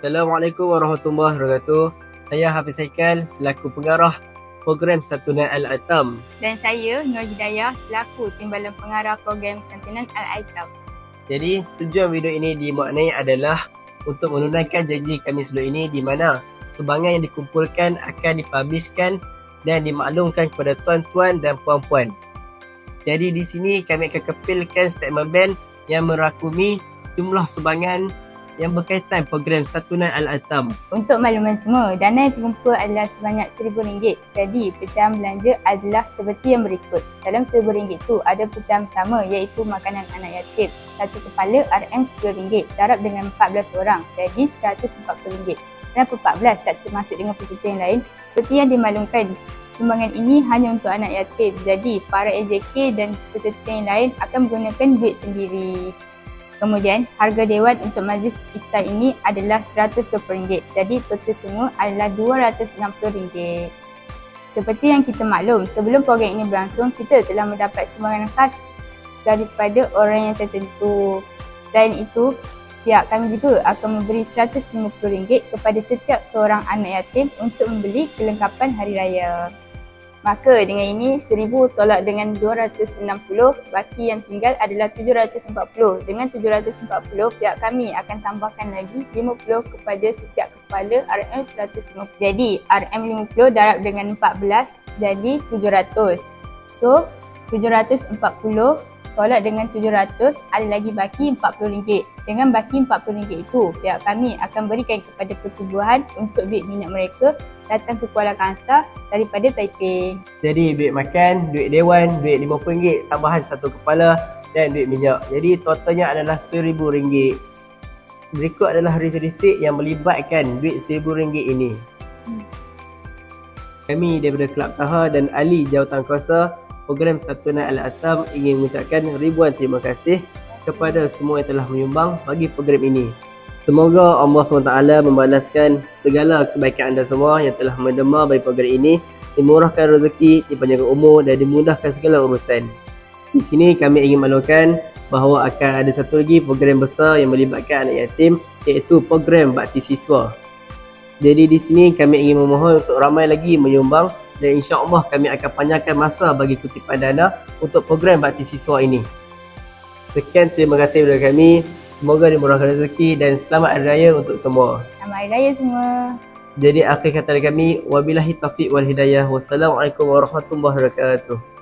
Assalamualaikum warahmatullahi wabarakatuh. Saya Hafiz Haikal selaku pengarah program Santunan Al-Aitam. Dan saya Nur Hidayah selaku timbalan pengarah program Santunan Al-Aitam. Jadi tujuan video ini dimaknai adalah untuk menunaikan janji kami sebelum ini di mana sumbangan yang dikumpulkan akan dipublishkan dan dimaklumkan kepada tuan-tuan dan puan-puan. Jadi di sini kami akan kepilkan statement bank yang merakumi jumlah sumbangan yang berkaitan program Santunan Al-Aitam. Untuk makluman semua, dana yang terkumpul adalah sebanyak RM1,000. Jadi, pecahan belanja adalah seperti yang berikut. Dalam RM1,000 itu ada pecahan pertama iaitu makanan anak yatim. Satu kepala RM10 darab dengan 14 orang. Jadi RM140. Kenapa 14 tak termasuk dengan peserta yang lain? Seperti yang dimaklumkan, sumbangan ini hanya untuk anak yatim. Jadi, para AJK dan peserta yang lain akan menggunakan duit sendiri. Kemudian, harga dewan untuk majlis iftar ini adalah RM120. Jadi, total semua adalah RM260. Seperti yang kita maklum, sebelum program ini berlangsung, kita telah mendapat sumbangan khas daripada orang yang tertentu. Selain itu, pihak kami juga akan memberi RM150 kepada setiap seorang anak yatim untuk membeli kelengkapan hari raya. Maka dengan ini RM1,000 tolak dengan RM260, baki yang tinggal adalah RM740. Dengan RM740, pihak kami akan tambahkan lagi RM50 kepada setiap kepala RM150. Jadi RM50 darab dengan 14 jadi RM700. So RM740 tolak dengan RM700 ada lagi baki RM40. Dengan baki RM40 itu, pihak kami akan berikan kepada pertubuhan untuk duit minyak mereka datang ke Kuala Kangsar daripada Taipei. Jadi duit makan, duit dewan, duit RM50 tambahan satu kepala dan duit minyak. Jadi totalnya adalah RM1,000. Berikut adalah risik-risik yang melibatkan duit RM1,000 ini. Kami daripada Kelab Taha dan ahli jawatankuasa program Santunan Al-Aitam ingin mengucapkan ribuan terima kasih kepada semua yang telah menyumbang bagi program ini. Semoga Allah SWT membalaskan segala kebaikan anda semua yang telah mendemar bagi program ini, dimurahkan rezeki, dipanjangkan umur dan dimudahkan segala urusan. Di sini kami ingin maklumkan bahawa akan ada satu lagi program besar yang melibatkan anak yatim, iaitu program Bakti Siswa. Jadi di sini kami ingin memohon untuk ramai lagi menyumbang dan insya-Allah kami akan panjangkan masa bagi kutipan dana untuk program Bakti Siswa ini. Sekian, terima kasih kepada kami. Semoga dimurahkan rezeki dan selamat Hari Raya untuk semua. Selamat Hari Raya semua. Jadi akhir kata dari kami, wabillahi taufiq wal hidayah. Wassalamualaikum warahmatullahi wabarakatuh.